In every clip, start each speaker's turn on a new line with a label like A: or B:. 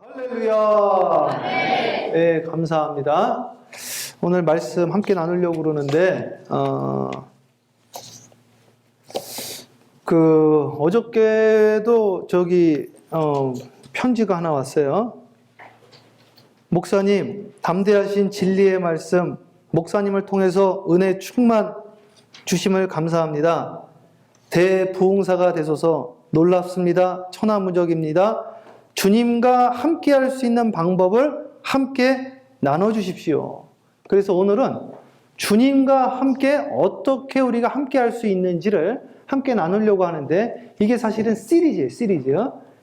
A: 할렐루야. 네, 감사합니다. 오늘 말씀 함께 나누려고 그러는데, 어저께도 편지가 하나 왔어요. 목사님, 담대하신 진리의 말씀, 목사님을 통해서 은혜 충만 주심을 감사합니다. 대부흥사가 되소서. 놀랍습니다. 천하무적입니다. 주님과 함께 할 수 있는 방법을 함께 나눠주십시오. 그래서 오늘은 주님과 함께 어떻게 우리가 함께 할 수 있는지를 함께 나누려고 하는데, 이게 사실은 시리즈예요, 시리즈.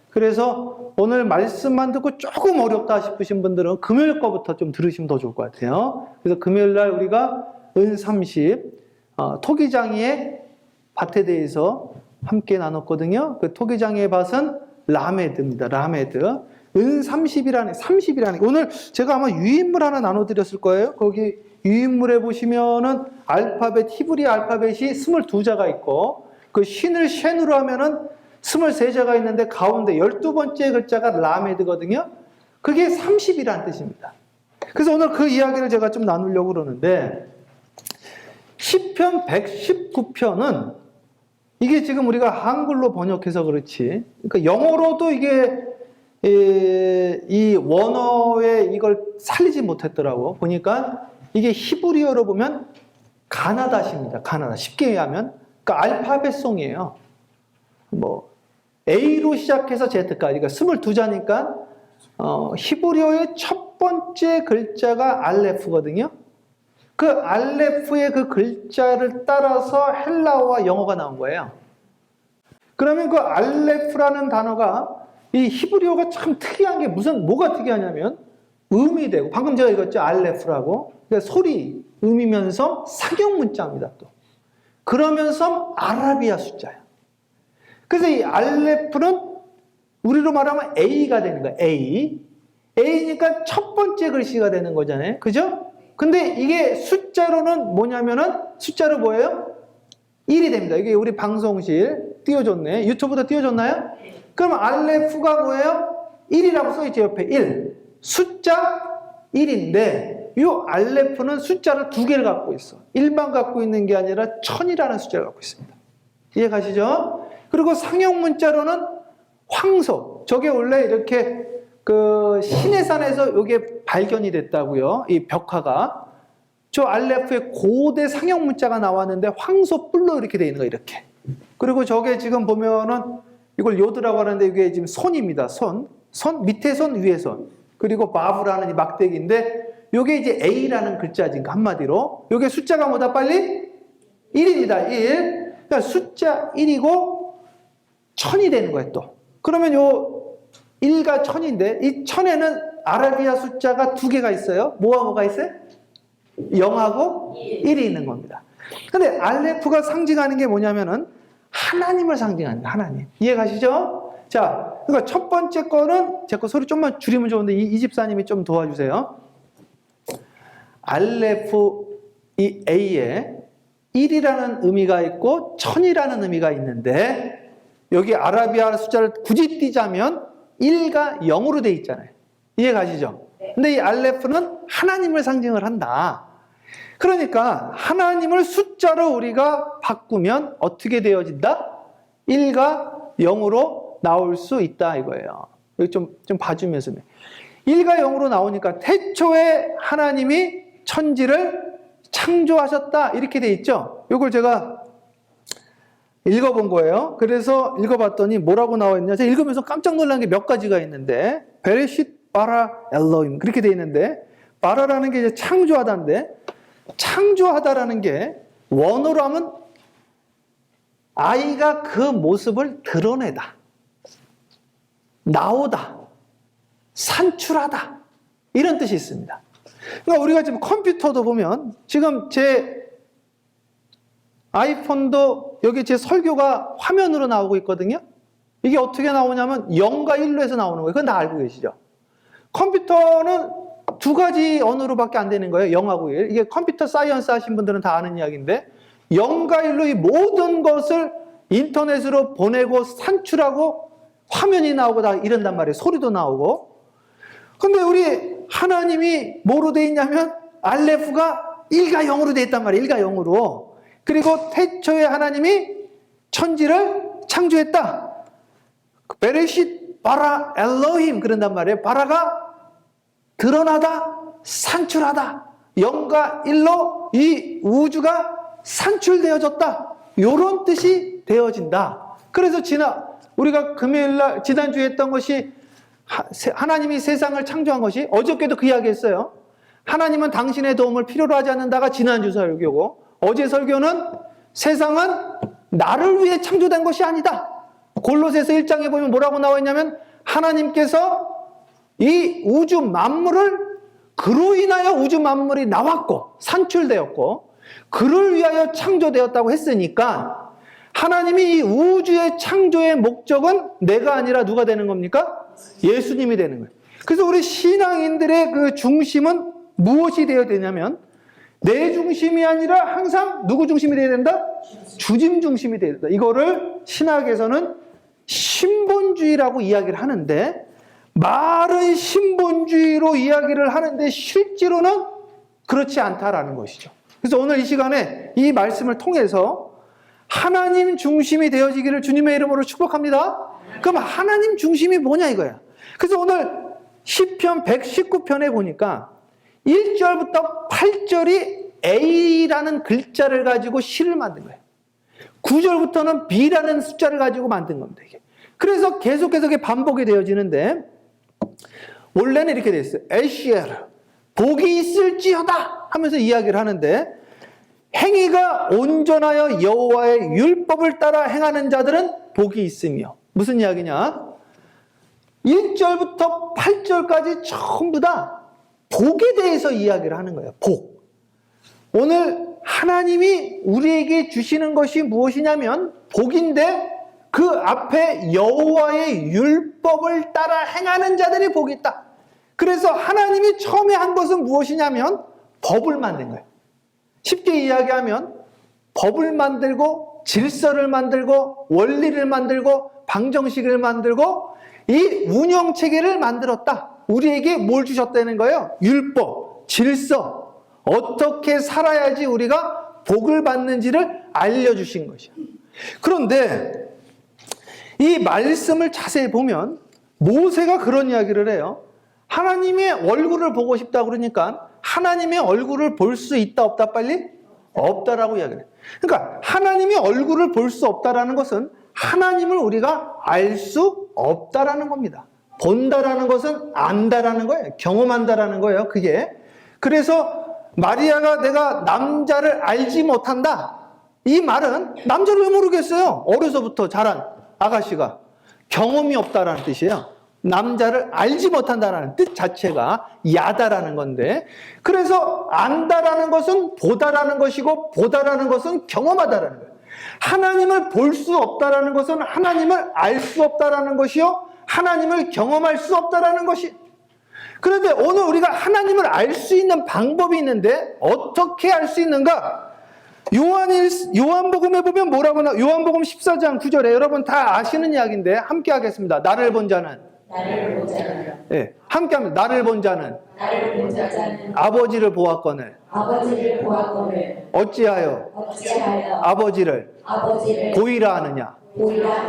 A: 그래서 오늘 말씀만 듣고 조금 어렵다 싶으신 분들은 금요일 거부터 좀 들으시면 더 좋을 것 같아요. 그래서 금요일 날 우리가 은30, 토기장이의 밭에 대해서 함께 나눴거든요. 그 토기장이의 밭은 라메드입니다. 라메드. 은30이라는, 오늘 제가 아마 유인물 하나 나눠드렸을 거예요. 거기 유인물에 보시면은 알파벳, 히브리 알파벳이 22자가 있고, 그 쉰을 쉔으로 하면은 23자가 있는데 가운데 12번째 글자가 라메드거든요. 그게 30이라는 뜻입니다. 그래서 오늘 그 이야기를 제가 좀 나누려고 그러는데, 시편 119편은 이게 지금 우리가 한글로 번역해서 그렇지, 그러니까 영어로도 이게 이 원어에 이걸 살리지 못했더라고. 보니까 이게 히브리어로 보면 가나다시입니다. 가나다. 쉽게 얘기하면 그러니까 알파벳송이에요. 뭐 A로 시작해서 Z까지. 그러니까 22자니까 히브리어의 첫 번째 글자가 알레프거든요. 그 알레프의 그 글자를 따라서 헬라어와 영어가 나온 거예요. 그러면 그 알레프라는 단어가 이 히브리어가 참 특이한 게 뭐가 특이하냐면 음이 되고, 방금 제가 읽었죠, 알레프라고. 그러니까 소리, 음이면서 상형 문자입니다, 또. 그러면서 아라비아 숫자예요. 그래서 이 알레프는 우리로 말하면 A가 되는 거예요, A. A니까 첫 번째 글씨가 되는 거잖아요. 그죠? 근데 이게 숫자로는 뭐냐면은, 숫자로 뭐예요? 1이 됩니다. 이게 우리 방송실 띄워줬네. 유튜브도 띄워줬나요? 그럼 알레프가 뭐예요? 1이라고 써있죠, 옆에 1. 숫자 1인데, 이 알레프는 숫자를 2개를 갖고 있어. 1만 갖고 있는 게 아니라 1000이라는 숫자를 갖고 있습니다. 이해 가시죠? 그리고 상형 문자로는 황소. 저게 원래 이렇게 그 시내산에서 이게 발견이 됐다고요. 이 벽화가. 저 알레프의 고대 상형 문자가 나왔는데 황소 뿔로 이렇게 되어 있는 거예요, 이렇게. 그리고 저게 지금 보면은 이걸 요드라고 하는데 이게 지금 손입니다. 손, 밑에 손, 위에 손. 그리고 바브라는 이 막대기인데 요게 이제 A라는 글자지, 한마디로. 요게 숫자가 뭐다, 빨리? 1입니다, 1. 그러니까 숫자 1이고 1000이 되는 거예요, 또. 그러면 요 1과 1000인데 이 1000에는 아라비아 숫자가 2개가 있어요. 뭐가 있어요? 0하고 1이 있는 겁니다. 근데 알레프가 상징하는 게 뭐냐면은 하나님을 상징합니다. 하나님. 이해 가시죠? 자, 그러니까 첫 번째 거는, 제 거 소리 좀만 줄이면 좋은데 이 집사님이 좀 도와주세요. 알레프 이 A에 1이라는 의미가 있고 1000이라는 의미가 있는데, 여기 아라비아 숫자를 굳이 띄자면 1가 0으로 돼 있잖아요. 이해 가시죠? 근데 이 알레프는 하나님을 상징을 한다. 그러니까 하나님을 숫자로 우리가 바꾸면 어떻게 되어진다? 1가 0으로 나올 수 있다, 이거예요. 여기 좀 봐주면서. 1가 0으로 나오니까 태초에 하나님이 천지를 창조하셨다, 이렇게 돼 있죠? 이걸 제가 읽어본 거예요. 그래서 읽어봤더니 뭐라고 나와 있냐. 제가 읽으면서 깜짝 놀란 게 몇 가지가 있는데, 베레쉿 바라 엘로임, 그렇게 돼 있는데, 바라라는 게 이제 창조하다인데, 창조하다라는 게 원어로 하면 아이가 그 모습을 드러내다, 나오다, 산출하다, 이런 뜻이 있습니다. 그러니까 우리가 지금 컴퓨터도 보면, 지금 제 아이폰도 여기 제 설교가 화면으로 나오고 있거든요. 이게 어떻게 나오냐면 0과 1로 해서 나오는 거예요. 그건 다 알고 계시죠? 컴퓨터는 2가지 언어로밖에 안 되는 거예요. 0하고 1. 이게 컴퓨터 사이언스 하신 분들은 다 아는 이야기인데, 0과 1로 이 모든 것을 인터넷으로 보내고 산출하고 화면이 나오고 다 이런단 말이에요. 소리도 나오고. 근데 우리 하나님이 뭐로 돼 있냐면 알레프가 1과 0으로 돼 있단 말이에요. 1과 0으로. 그리고 태초에 하나님이 천지를 창조했다. 베레쉿 바라 엘로힘 그런단 말이에요. 바라가 드러나다, 산출하다. 0과 1로 이 우주가 산출되어졌다. 이런 뜻이 되어진다. 그래서 우리가 금요일날 지난주에 했던 것이 하나님이 세상을 창조한 것이 어저께도 그 이야기 했어요. 하나님은 당신의 도움을 필요로 하지 않는다가 지난주 설교고, 어제 설교는 세상은 나를 위해 창조된 것이 아니다. 골로새서 1장에 보면 뭐라고 나와 있냐면 하나님께서 이 우주 만물을 그로 인하여 우주 만물이 나왔고 산출되었고 그를 위하여 창조되었다고 했으니까 하나님이 이 우주의 창조의 목적은 내가 아니라 누가 되는 겁니까? 예수님이 되는 거예요. 그래서 우리 신앙인들의 그 중심은 무엇이 되어야 되냐면 내 중심이 아니라 항상 누구 중심이 되어야 된다? 주님 중심이 되어야 된다. 이거를 신학에서는 신본주의라고 이야기를 하는데, 말은 신본주의로 이야기를 하는데 실제로는 그렇지 않다라는 것이죠. 그래서 오늘 이 시간에 이 말씀을 통해서 하나님 중심이 되어지기를 주님의 이름으로 축복합니다. 그럼 하나님 중심이 뭐냐 이거야. 그래서 오늘 시편 119편에 보니까 1절부터 8절이 A라는 글자를 가지고 시를 만든 거예요. 9절부터는 B라는 숫자를 가지고 만든 겁니다. 이게. 그래서 계속해서 반복이 되어지는데, 원래는 이렇게 돼 있어요. 에시에르, 복이 있을지어다 하면서 이야기를 하는데, 행위가 온전하여 여호와의 율법을 따라 행하는 자들은 복이 있으며, 무슨 이야기냐? 1절부터 8절까지 전부 다 복에 대해서 이야기를 하는 거예요. 복. 오늘 하나님이 우리에게 주시는 것이 무엇이냐면 복인데, 그 앞에 여호와의 율법을 따라 행하는 자들이 복이 있다. 그래서 하나님이 처음에 한 것은 무엇이냐면 법을 만든 거예요. 쉽게 이야기하면 법을 만들고 질서를 만들고 원리를 만들고 방정식을 만들고 이 운영체계를 만들었다. 우리에게 뭘 주셨다는 거예요? 율법, 질서, 어떻게 살아야지 우리가 복을 받는지를 알려주신 것이야. 그런데 이 말씀을 자세히 보면 모세가 그런 이야기를 해요. 하나님의 얼굴을 보고 싶다 그러니까 하나님의 얼굴을 볼 수 있다 없다 빨리? 없다라고 이야기를 해요. 그러니까 하나님의 얼굴을 볼 수 없다라는 것은 하나님을 우리가 알 수 없다라는 겁니다. 본다라는 것은 안다라는 거예요. 경험한다라는 거예요. 그게. 그래서 마리아가 내가 남자를 알지 못한다. 이 말은 남자를 왜 모르겠어요? 어려서부터 자란 아가씨가 경험이 없다라는 뜻이에요. 남자를 알지 못한다라는 뜻 자체가 야다라는 건데, 그래서 안다라는 것은 보다라는 것이고 보다라는 것은 경험하다라는 거예요. 하나님을 볼 수 없다라는 것은 하나님을 알 수 없다라는 것이요, 하나님을 경험할 수 없다라는 것이. 그런데 오늘 우리가 하나님을 알 수 있는 방법이 있는데 어떻게 알 수 있는가? 요한복음에 보면 뭐라고 나와? 요한복음 14장 9절에 여러분 다 아시는 이야기인데 함께 하겠습니다. 나를 본 자는 네, 함께 합니다. 나를 본 자는 아버지를 보았거늘 어찌하여 아버지를 보이라 하느냐.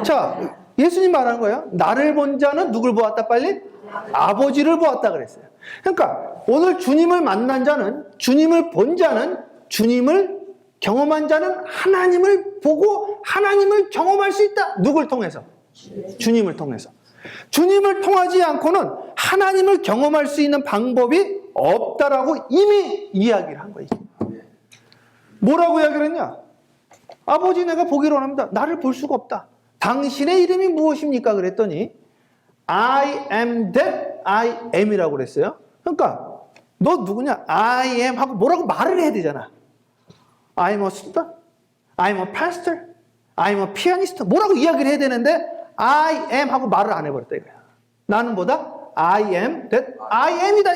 A: 자, 예수님 말하는 거예요. 나를 본 자는 누굴 보았다 빨리? 아버지를 보았다 그랬어요. 그러니까 오늘 주님을 만난 자는, 주님을 본 자는, 주님을 경험한 자는 하나님을 보고 하나님을 경험할 수 있다. 누굴 통해서? 주님을 통해서. 주님을 통하지 않고는 하나님을 경험할 수 있는 방법이 없다라고 이미 이야기를 한 거예요. 뭐라고 이야기를 했냐? 아버지 내가 보기로 합니다. 나를 볼 수가 없다. 당신의 이름이 무엇입니까? 그랬더니 I am that I am 이라고 그랬어요. 그러니까 너 누구냐? I am 하고 뭐라고 말을 해야 되잖아. I'm a student, I'm a pastor, I'm a pianist 뭐라고 이야기를 해야 되는데 I am 하고 말을 안 해버렸다 이거야. 나는 뭐다? I am that I am이다.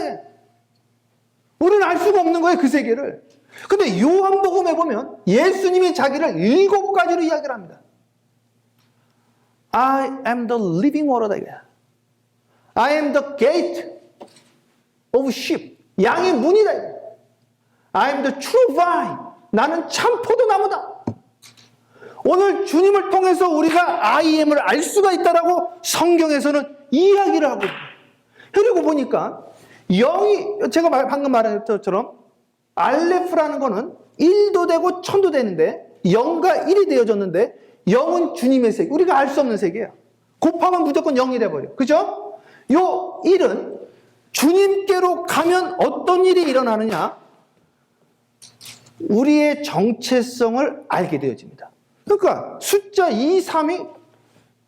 A: 우리는 알 수가 없는 거예요, 그 세계를. 근데 요한복음에 보면 예수님이 자기를 7가지로 이야기를 합니다. I am the living water다 이거야. I am the gate. of sheep. 양의 문이다. I am the true vine. 나는 참 포도나무다. 오늘 주님을 통해서 우리가 I am을 알 수가 있다라고 성경에서는 이야기를 하고 있어요. 그리고 보니까 영이, 제가 방금 말한 것처럼 알레프라는 거는 1도 되고 1000도 되는데 0과 1이 되어졌는데 0은 주님의 세계, 우리가 알 수 없는 세계예요. 곱하면 무조건 0이 돼버려. 그죠? 요 1은 주님께로 가면 어떤 일이 일어나느냐? 우리의 정체성을 알게 되어집니다. 그러니까 숫자 2, 3이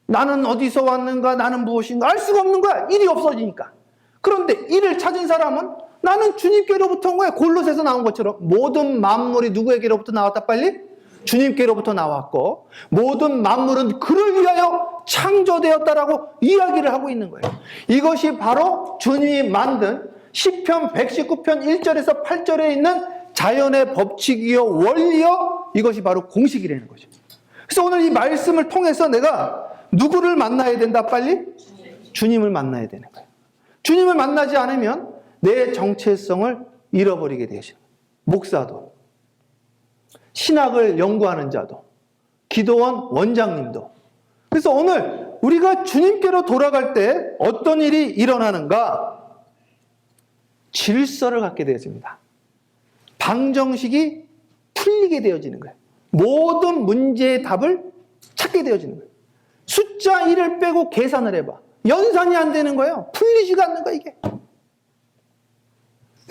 A: 나는 어디서 왔는가, 나는 무엇인가 알 수가 없는 거야. 1이 없어지니까. 그런데 1을 찾은 사람은 나는 주님께로부터 온 거야. 골로새서 나온 것처럼 모든 만물이 누구에게로부터 나왔다 빨리? 주님께로부터 나왔고 모든 만물은 그를 위하여 창조되었다라고 이야기를 하고 있는 거예요. 이것이 바로 주님이 만든 시편 119편 1절에서 8절에 있는 자연의 법칙이요 원리요, 이것이 바로 공식이라는 거죠. 그래서 오늘 이 말씀을 통해서 내가 누구를 만나야 된다 빨리? 주님을 만나야 되는 거예요. 주님을 만나지 않으면 내 정체성을 잃어버리게 되시는 거예요. 목사도, 신학을 연구하는 자도, 기도원 원장님도. 그래서 오늘 우리가 주님께로 돌아갈 때 어떤 일이 일어나는가? 질서를 갖게 되어집니다. 방정식이 풀리게 되어지는 거예요. 모든 문제의 답을 찾게 되어지는 거예요. 숫자 1을 빼고 계산을 해봐. 연산이 안 되는 거예요. 풀리지가 않는 거야, 이게.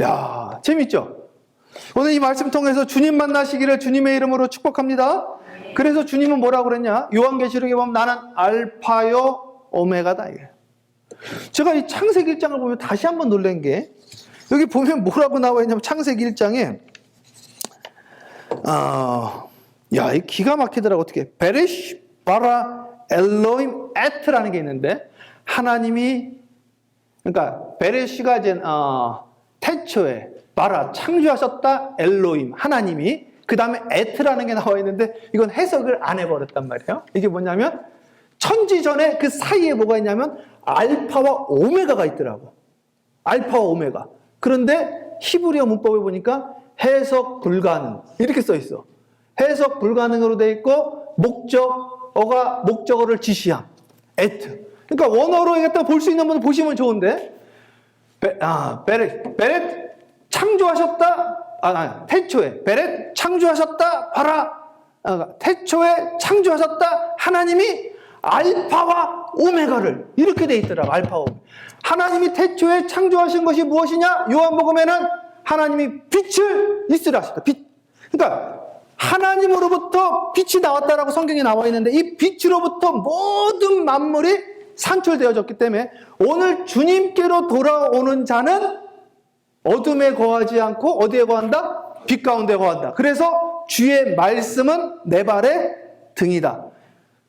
A: 야, 재밌죠? 오늘 이 말씀 통해서 주님 만나시기를 주님의 이름으로 축복합니다. 그래서 주님은 뭐라고 그랬냐? 요한계시록에 보면 나는 알파요 오메가다. 이게. 제가 이 창세기 1장을 보면 다시 한번 놀란 게, 여기 보면 뭐라고 나와 있냐면 창세기 1장에 야, 이 기가 막히더라고. 어떻게 베레시 바라 엘로임 에트라는 게 있는데, 하나님이, 그러니까 베레시가 이제 태초에 바라 창조하셨다, 엘로임 하나님이, 그 다음에 에트라는 게 나와 있는데 이건 해석을 안 해버렸단 말이에요. 이게 뭐냐면 천지 전에 그 사이에 뭐가 있냐면 알파와 오메가가 있더라고. 알파와 오메가. 그런데 히브리어 문법에 보니까 해석 불가능 이렇게 써 있어. 해석 불가능으로 돼 있고 목적어를 지시함 에트. 그러니까 원어로 갖다 볼 수 있는 분은 보시면 좋은데, 베렛 창조하셨다. 태초에 베렛 창조하셨다. 바라 태초에 창조하셨다. 하나님이 알파와 오메가를, 이렇게 돼 있더라고. 알파와 오메가. 하나님이 태초에 창조하신 것이 무엇이냐? 요한복음에는 하나님이 빛을 있으라 하셨다. 빛. 그러니까 하나님으로부터 빛이 나왔다라고 성경에 나와 있는데, 이 빛으로부터 모든 만물이 산출되어졌기 때문에 오늘 주님께로 돌아오는 자는 어둠에 거하지 않고 어디에 거한다? 빛 가운데 거한다. 그래서 주의 말씀은 내 발의 등이다.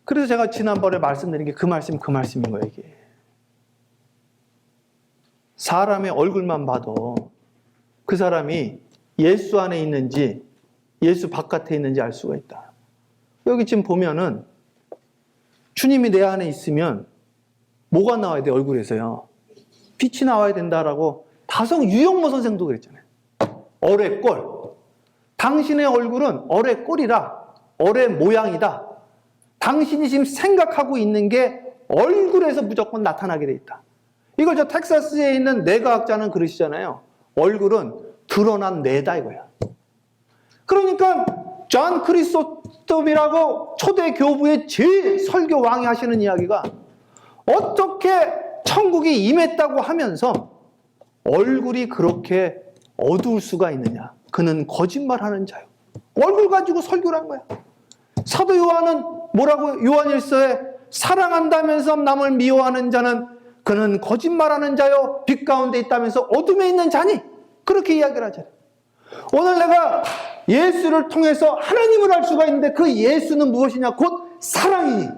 A: 그래서 제가 지난번에 말씀드린 게 그 말씀인 거예요. 이게 사람의 얼굴만 봐도 그 사람이 예수 안에 있는지 예수 바깥에 있는지 알 수가 있다. 여기 지금 보면은 주님이 내 안에 있으면 뭐가 나와야 돼? 얼굴에서요. 빛이 나와야 된다라고 다성 유영모 선생도 그랬잖아요. 어뢰 꼴. 당신의 얼굴은 어뢰 꼴이라, 어뢰 모양이다. 당신이 지금 생각하고 있는 게 얼굴에서 무조건 나타나게 돼 있다. 이걸 저 텍사스에 있는 뇌과학자는 그러시잖아요. 얼굴은 드러난 뇌다 이거야. 그러니까 존 크리스토톰이라고 초대 교부의 제일 설교 왕이 하시는 이야기가, 어떻게 천국이 임했다고 하면서 얼굴이 그렇게 어두울 수가 있느냐? 그는 거짓말하는 자요. 얼굴 가지고 설교를 한 거야. 사도 요한은 뭐라고? 요한일서에 사랑한다면서 남을 미워하는 자는 그는 거짓말하는 자요. 빛 가운데 있다면서 어둠에 있는 자니? 그렇게 이야기를 하잖아요. 오늘 내가 예수를 통해서 하나님을 알 수가 있는데 그 예수는 무엇이냐? 곧 사랑이니.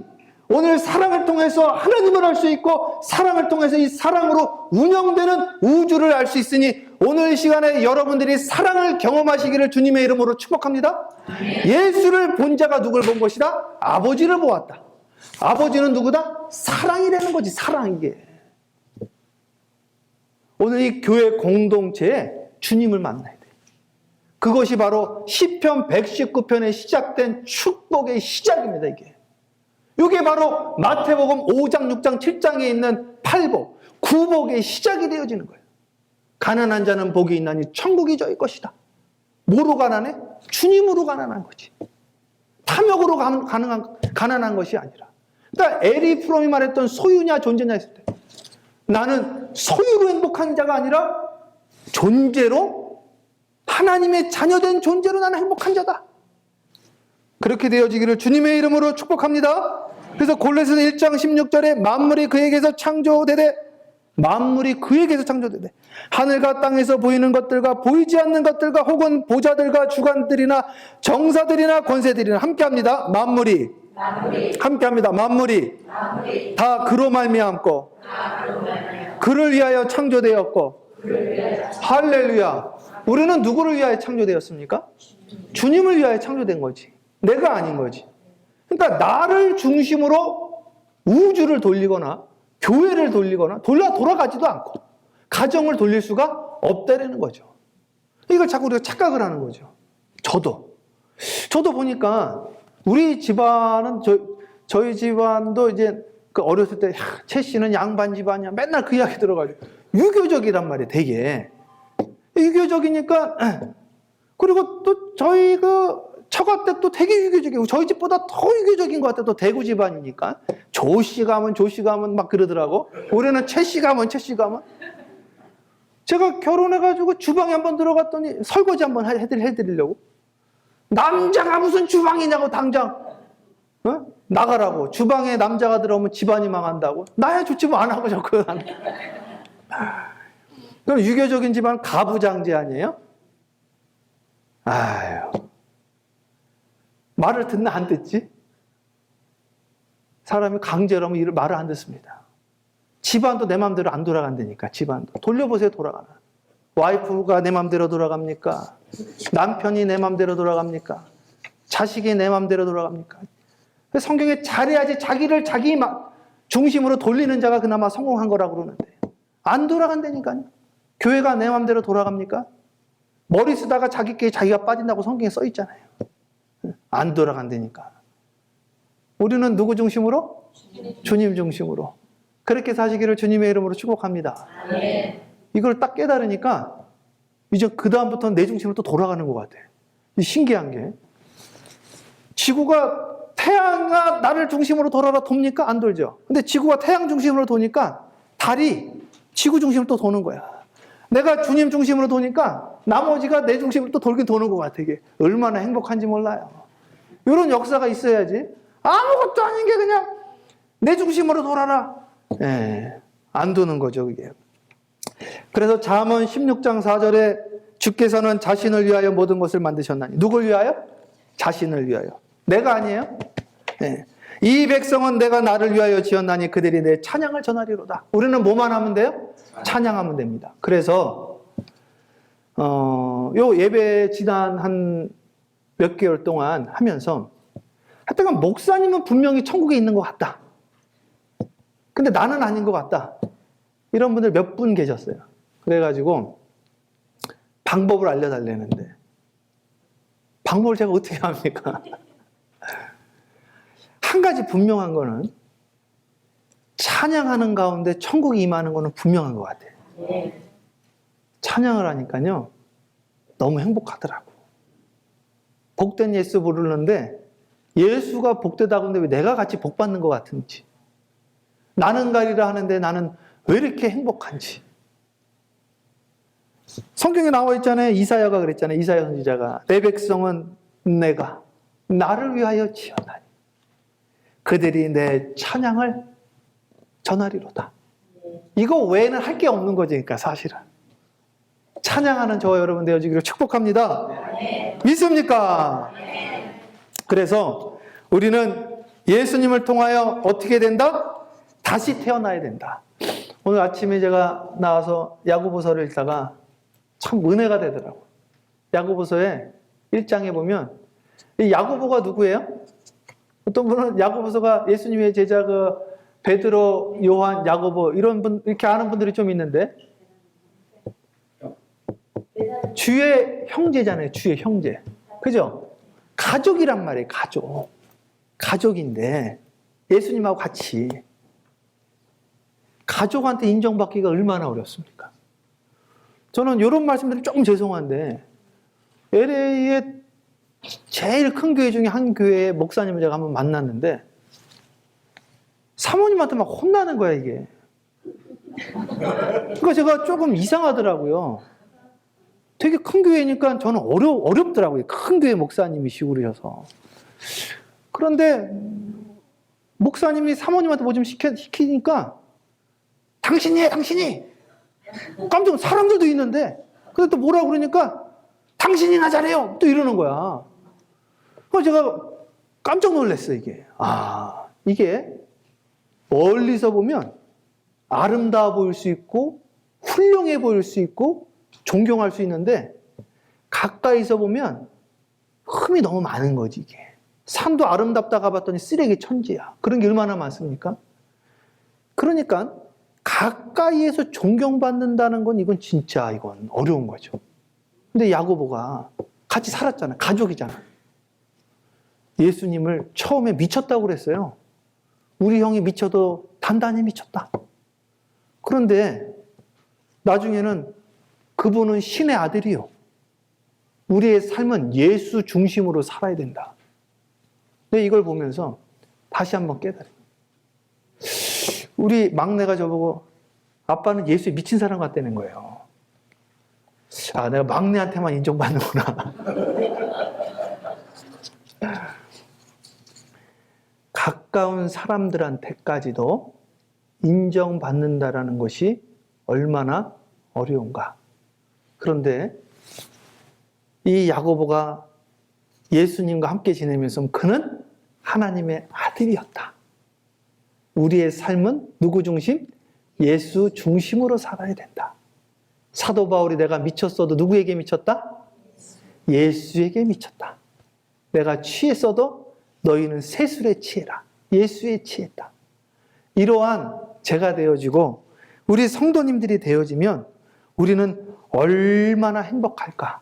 A: 오늘 사랑을 통해서 하나님을 알 수 있고 사랑을 통해서 이 사랑으로 운영되는 우주를 알 수 있으니 오늘 이 시간에 여러분들이 사랑을 경험하시기를 주님의 이름으로 축복합니다. 예수를 본 자가 누굴 본 것이다? 아버지를 보았다. 아버지는 누구다? 사랑이라는 거지. 사랑. 이게 오늘 이 교회 공동체에 주님을 만나야 돼. 그것이 바로 시편 119편에 시작된 축복의 시작입니다, 이게. 이게 바로 마태복음 5장, 6장, 7장에 있는 8복, 9복의 시작이 되어지는 거예요. 가난한 자는 복이 있나니 천국이 저희 것이다. 뭐로 가난해? 주님으로 가난한 거지. 탐욕으로 가난한 것이 아니라. 그러니까 에리 프롬이 말했던 소유냐 존재냐 했을 때 나는 소유로 행복한 자가 아니라 존재로 하나님의 자녀된 존재로 나는 행복한 자다. 그렇게 되어지기를 주님의 이름으로 축복합니다. 그래서 골로새서 1장 16절에 만물이 그에게서 창조되되 만물이 그에게서 창조되되 하늘과 땅에서 보이는 것들과 보이지 않는 것들과 혹은 보좌들과 주관들이나 정사들이나 권세들이나 함께합니다. 만물이 함께합니다. 만물이 다 그로 말미암고 그를 위하여 창조되었고 할렐루야. 우리는 누구를 위하여 창조되었습니까? 주님을 위하여 창조된 거지. 내가 아닌 거지. 그러니까 나를 중심으로 우주를 돌리거나 교회를 돌리거나 돌아가지도 않고 가정을 돌릴 수가 없다라는 거죠. 이걸 자꾸 우리가 착각을 하는 거죠. 저도 보니까 우리 집안은 저희 집안도 이제 그 어렸을 때 최 씨는 양반 집안이야. 맨날 그 이야기 들어가지고 유교적이란 말이에요. 되게 유교적이니까. 그리고 또 저희 그 처가 때 또 되게 유교적이고 저희 집보다 더 유교적인 것 같아. 또 대구 집안이니까 조 씨 가면 막 그러더라고. 올해는 최 씨 가면 제가 결혼해가지고 주방에 한번 들어갔더니 설거지 한번 해드리려고 남자가 무슨 주방이냐고 당장 나가라고. 주방에 남자가 들어오면 집안이 망한다고. 나야 좋지 뭐 안 하고 자꾸 안 해. 그럼 유교적인 집안 가부장제 아니에요? 아유, 말을 듣나 안 듣지? 사람이 강제로 하면 말을 안 듣습니다. 집안도 내 마음대로 안 돌아간다니까. 집안도 돌려보세요. 돌아가나. 와이프가 내 마음대로 돌아갑니까? 남편이 내 마음대로 돌아갑니까? 자식이 내 마음대로 돌아갑니까? 성경에 잘해야지 자기를 자기 중심으로 돌리는 자가 그나마 성공한 거라고 그러는데 안 돌아간다니까요. 교회가 내 마음대로 돌아갑니까? 머리 쓰다가 자기끼리 자기가 빠진다고 성경에 써 있잖아요. 안 돌아간다니까. 우리는 누구 중심으로? 주님 중심으로. 그렇게 사시기를 주님의 이름으로 축복합니다. 이걸 딱 깨달으니까 이제 그 다음부터는 내 중심으로 또 돌아가는 것 같아. 신기한 게 지구가 태양아 나를 중심으로 돌아라 돕니까? 안 돌죠. 근데 지구가 태양 중심으로 도니까 달이 지구 중심으로 또 도는 거야. 내가 주님 중심으로 도니까 나머지가 내 중심으로 또 돌긴 도는 것 같아. 이게 얼마나 행복한지 몰라요. 이런 역사가 있어야지. 아무것도 아닌 게 그냥 내 중심으로 돌아라. 안 도는 거죠, 그게. 그래서 잠언 16장 4절에 주께서는 자신을 위하여 모든 것을 만드셨나니. 누굴 위하여? 자신을 위하여. 내가 아니에요? 이 백성은 내가 나를 위하여 지었나니 그들이 내 찬양을 전하리로다. 우리는 뭐만 하면 돼요? 찬양하면 됩니다. 그래서 요 예배 지난 한 몇 개월 동안 하면서 하여튼 목사님은 분명히 천국에 있는 것 같다. 근데 나는 아닌 것 같다. 이런 분들 몇 분 계셨어요. 그래가지고 방법을 알려달라는데 방법을 제가 어떻게 합니까? 한 가지 분명한 거는 찬양하는 가운데 천국이 임하는 거는 분명한 것 같아요. 찬양을 하니까요 너무 행복하더라고. 복된 예수 부르는데 예수가 복되다고 하는데 왜 내가 같이 복받는 것 같은지, 나는 가리라 하는데 나는 왜 이렇게 행복한지. 성경에 나와 있잖아요. 이사야가 그랬잖아요. 이사야 선지자가 내 백성은 내가 나를 위하여 지었나니 그들이 내 찬양을 전하리로다. 이거 외에는 할 게 없는 거지. 그러니까 사실은 찬양하는 저와 여러분 되어지기를 축복합니다. 믿습니까? 그래서 우리는 예수님을 통하여 어떻게 된다? 다시 태어나야 된다. 오늘 아침에 제가 나와서 야고보서를 읽다가 참 은혜가 되더라고요. 야고보서에 1장에 보면 이 야고보가 누구예요? 어떤 분은 야고보서가 예수님의 제자 베드로, 요한, 야고보 이런 분 이렇게 아는 분들이 좀 있는데 주의 형제잖아요. 주의 형제. 그죠? 가족이란 말이에요. 가족. 가족인데 예수님하고 같이 가족한테 인정받기가 얼마나 어렵습니까? 저는 이런 말씀드리면 조금 죄송한데 LA의 제일 큰 교회 중에 한 교회의 목사님을 제가 한번 만났는데 사모님한테 막 혼나는 거야 이게. 그러니까 제가 조금 이상하더라고요. 되게 큰 교회니까 저는 어렵더라고요. 큰 교회 목사님이시고 그러셔서. 그런데 목사님이 사모님한테 뭐 좀 시키니까 당신이 해, 당신이! 깜짝 사람들도 있는데 근데 또 뭐라고 그러니까 당신이나 잘해요! 또 이러는 거야. 그래서 제가 깜짝 놀랐어요, 이게. 아, 이게 멀리서 보면 아름다워 보일 수 있고 훌륭해 보일 수 있고 존경할 수 있는데 가까이서 보면 흠이 너무 많은 거지 이게. 산도 아름답다 가봤더니 쓰레기 천지야. 그런 게 얼마나 많습니까? 그러니까 가까이에서 존경받는다는 건 이건 진짜 이건 어려운 거죠. 근데 야고보가 같이 살았잖아요. 가족이잖아. 예수님을 처음에 미쳤다고 그랬어요. 우리 형이 미쳐도 단단히 미쳤다. 그런데 나중에는 그분은 신의 아들이요. 우리의 삶은 예수 중심으로 살아야 된다. 근데 이걸 보면서 다시 한번 깨달아요. 우리 막내가 저보고 아빠는 예수에 미친 사람 같다는 거예요. 아, 내가 막내한테만 인정받는구나. 가까운 사람들한테까지도 인정받는다라는 것이 얼마나 어려운가. 그런데 이 야고보가 예수님과 함께 지내면서 그는 하나님의 아들이었다. 우리의 삶은 누구 중심? 예수 중심으로 살아야 된다. 사도 바울이 내가 미쳤어도 누구에게 미쳤다? 예수에게 미쳤다. 내가 취했어도 너희는 세술에 취해라. 예수에 취했다. 이러한 제가 되어지고 우리 성도님들이 되어지면 우리는 얼마나 행복할까?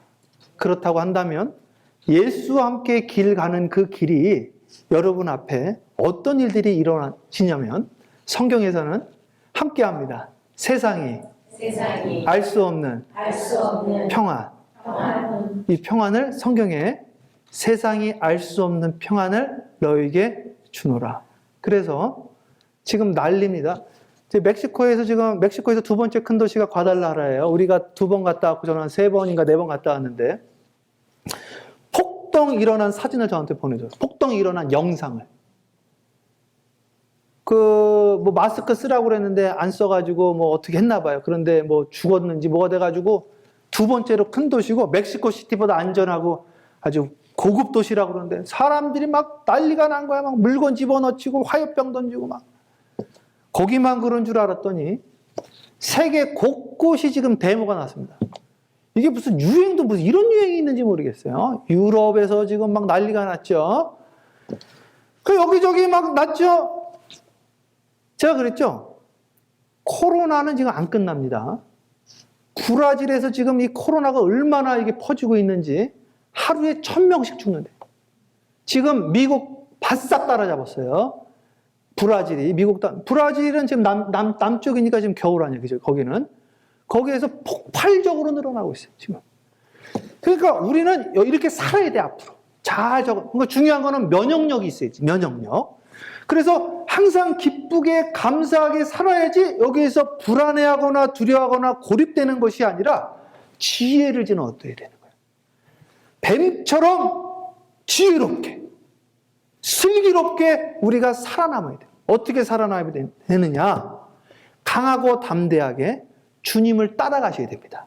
A: 그렇다고 한다면 예수와 함께 길 가는 그 길이 여러분 앞에 어떤 일들이 일어나시냐면 성경에서는 함께합니다. 세상이 알 수 없는 평안. 이 평안을 성경에 세상이 알 수 없는 평안을 너에게 주노라. 그래서 지금 난립니다. 멕시코에서 두 번째 큰 도시가 과달라라예요. 우리가 2번 갔다 왔고 저는 한 3번인가 4번 갔다 왔는데 폭동 일어난 사진을 저한테 보내줘요. 폭동이 일어난 영상을. 뭐 마스크 쓰라고 그랬는데 안 써가지고 뭐 어떻게 했나 봐요. 그런데 뭐 죽었는지 뭐가 돼가지고 2번째로 큰 도시고 멕시코 시티보다 안전하고 아주 고급 도시라고 그러는데 사람들이 막 난리가 난 거야. 막 물건 집어넣치고 화염병 던지고 막. 거기만 그런 줄 알았더니 세계 곳곳이 지금 데모가 났습니다. 이게 무슨 유행도 무슨 이런 유행이 있는지 모르겠어요. 유럽에서 지금 막 난리가 났죠. 그 여기저기 막 났죠. 제가 그랬죠. 코로나는 지금 안 끝납니다. 브라질에서 지금 이 코로나가 얼마나 이게 퍼지고 있는지 하루에 1000명씩 죽는데. 지금 미국 바싹 따라잡았어요. 브라질은 지금 남쪽이니까 지금 겨울 아니에요. 그죠? 거기에서 폭발적으로 늘어나고 있어요. 지금. 그러니까 우리는 이렇게 살아야 돼, 앞으로. 그러니까 중요한 거는 면역력이 있어야지, 면역력. 그래서 항상 기쁘게 감사하게 살아야지 여기에서 불안해하거나 두려워하거나 고립되는 것이 아니라 지혜를 지는 얻어야 되는 거예요. 뱀처럼 지혜롭게, 슬기롭게 우리가 살아남아야 돼요. 어떻게 살아남아야 되느냐? 강하고 담대하게 주님을 따라가셔야 됩니다.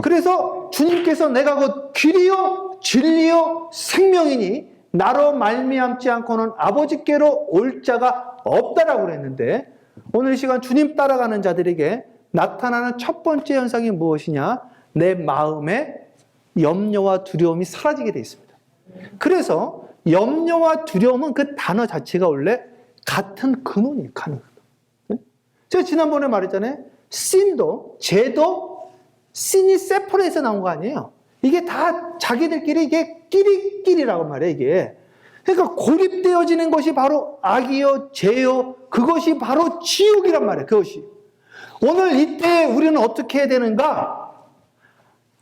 A: 그래서 주님께서 내가 곧 길이요 진리요 생명이니 나로 말미암지 않고는 아버지께로 올 자가 없다라고 그랬는데 오늘 이 시간 주님 따라가는 자들에게 나타나는 첫 번째 현상이 무엇이냐? 내 마음에 염려와 두려움이 사라지게 되어 있습니다. 그래서 염려와 두려움은 그 단어 자체가 원래 같은 근원이에요. 제가 지난번에 말했잖아요. 신도, 죄도, 신이 세퍼레이트에서 나온 거 아니에요. 이게 다 자기들끼리 이게 끼리끼리라고 말이에요, 이게. 그러니까 고립되어지는 것이 바로 악이요, 죄요, 그것이 바로 지옥이란 말이에요, 그것이. 오늘 이때 우리는 어떻게 해야 되는가?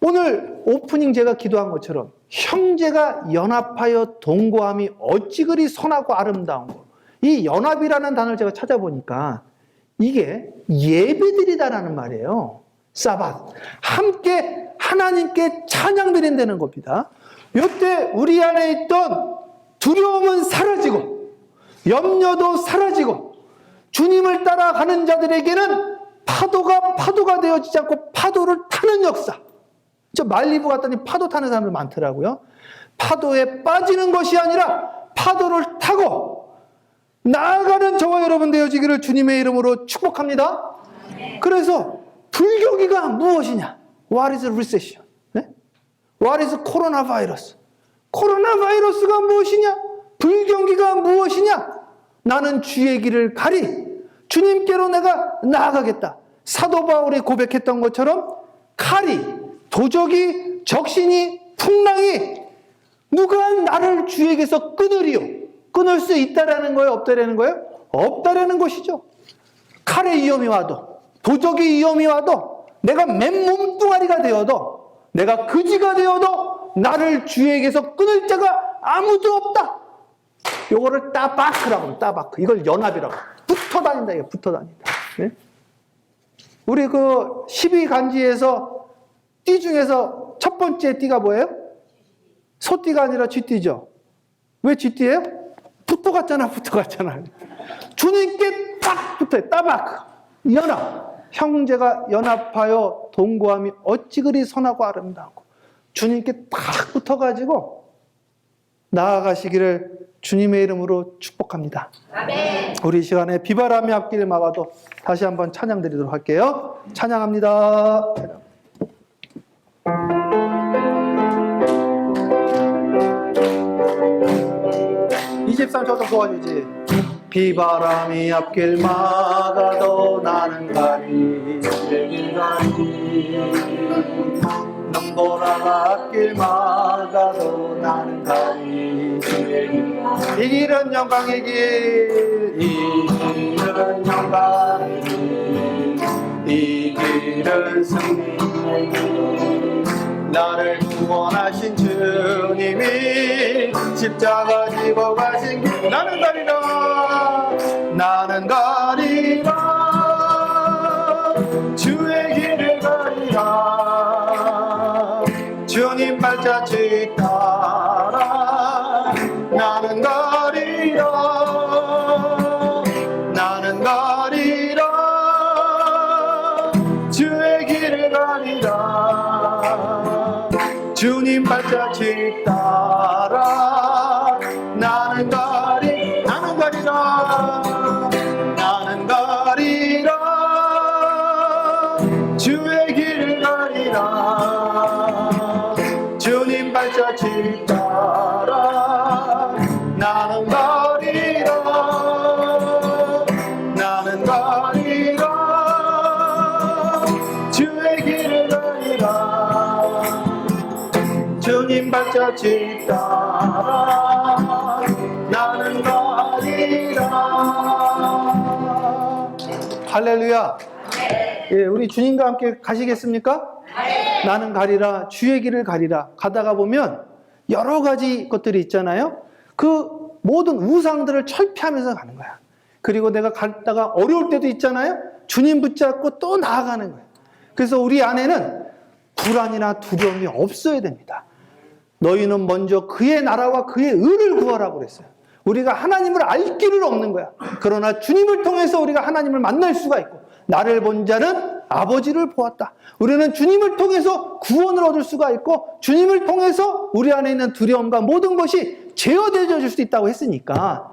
A: 오늘 오프닝 제가 기도한 것처럼 형제가 연합하여 동거함이 어찌 그리 선하고 아름다운 거. 이 연합이라는 단어를 제가 찾아보니까 이게 예배드리다라는 말이에요. 사밧. 함께 하나님께 찬양 드린다는 겁니다. 이때 우리 안에 있던 두려움은 사라지고 염려도 사라지고 주님을 따라가는 자들에게는 파도가 되어지지 않고 파도를 타는 역사. 저 말리부 갔더니 파도 타는 사람들 많더라고요. 파도에 빠지는 것이 아니라 파도를 타고 나아가는 저와 여러분 되어지기를 주님의 이름으로 축복합니다. 그래서 불경기가 무엇이냐? What is recession? 네? What is coronavirus? 코로나 바이러스가 무엇이냐? 불경기가 무엇이냐? 나는 주의 길을 가리. 주님께로 내가 나아가겠다. 사도 바울이 고백했던 것처럼 칼이, 도적이, 적신이, 풍랑이 누가 나를 주에게서 끊으리요? 끊을 수 있다라는 거예요? 없다라는 거예요? 없다라는 것이죠. 칼의 위험이 와도, 도적의 위험이 와도, 내가 맨몸뚱아리가 되어도, 내가 거지가 되어도 나를 주에게서 끊을 자가 아무도 없다. 요거를 따바크라고 합니다. 따바크. 이걸 연합이라고. 붙어 다닌다. 이거 붙어 다닌다. 네? 우리 그 12간지에서 띠 중에서 첫 번째 띠가 뭐예요? 소띠가 아니라 쥐띠죠. 왜 쥐띠예요? 붙어갔잖아. 붙어갔잖아. 주님께 딱 붙어요. 따바크. 연합. 형제가 연합하여 동거함이 어찌 그리 선하고 아름다워. 주님께 딱 붙어가지고 나아가시기를 주님의 이름으로 축복합니다. 아멘. 우리 시간에 비바람이 앞길 막아도 다시 한번 찬양 드리도록 할게요. 찬양합니다. 23초 좀 도와주지. 비바람이 앞길 막아도 나는 가리 넘보라가 앞길 막아도 나는 가리 이 길은 영광의 길, 이 길은 영광의 길, 이 길은 승리의 길. 나를 구원하신 주님이 십자가 지고 가신 길. 나는 가리라, 나는 가리라, 주의 길을 가리라. 주님 발자취 따라 나는 가리라, 나는 가리라, 주의 길을 가리라. 주님 발자취 따라 나는 가리라, 나는 가리라, 주의 길을 가리라. 주님 발자취 따라 나는 가리라, 나는 가리라, 주의 길을 가리라. 주님 발자취 따라 나는 가리라. 할렐루야. 예, 우리 주님과 함께 가시겠습니까? 나는 가리라, 주의 길을 가리라. 가다가 보면 여러 가지 것들이 있잖아요. 그 모든 우상들을 철폐하면서 가는 거야. 그리고 내가 갔다가 어려울 때도 있잖아요. 주님 붙잡고 또 나아가는 거예요. 그래서 우리 안에는 불안이나 두려움이 없어야 됩니다. 너희는 먼저 그의 나라와 그의 의를 구하라고 그랬어요. 우리가 하나님을 알 길은 없는 거야. 그러나 주님을 통해서 우리가 하나님을 만날 수가 있고, 나를 본 자는 아버지를 보았다. 우리는 주님을 통해서 구원을 얻을 수가 있고, 주님을 통해서 우리 안에 있는 두려움과 모든 것이 제어되어 줄 수 있다고 했으니까,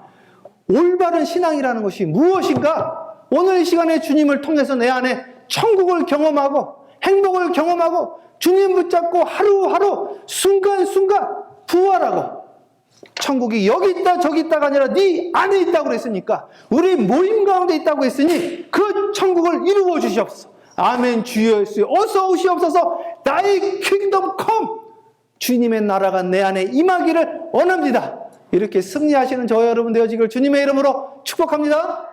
A: 올바른 신앙이라는 것이 무엇인가? 오늘 이 시간에 주님을 통해서 내 안에 천국을 경험하고 행복을 경험하고 주님 붙잡고 하루하루 순간순간 부활하고, 천국이 여기 있다 저기 있다가 아니라 네 안에 있다고 그랬으니까, 우리 모임 가운데 있다고 했으니 그 천국을 이루어 주시옵소서. 아멘. 주여 예수 어서 오시옵소서. 나의 킹덤 컴. 주님의 나라가 내 안에 임하기를 원합니다. 이렇게 승리하시는 저와 여러분 되어지길 주님의 이름으로 축복합니다.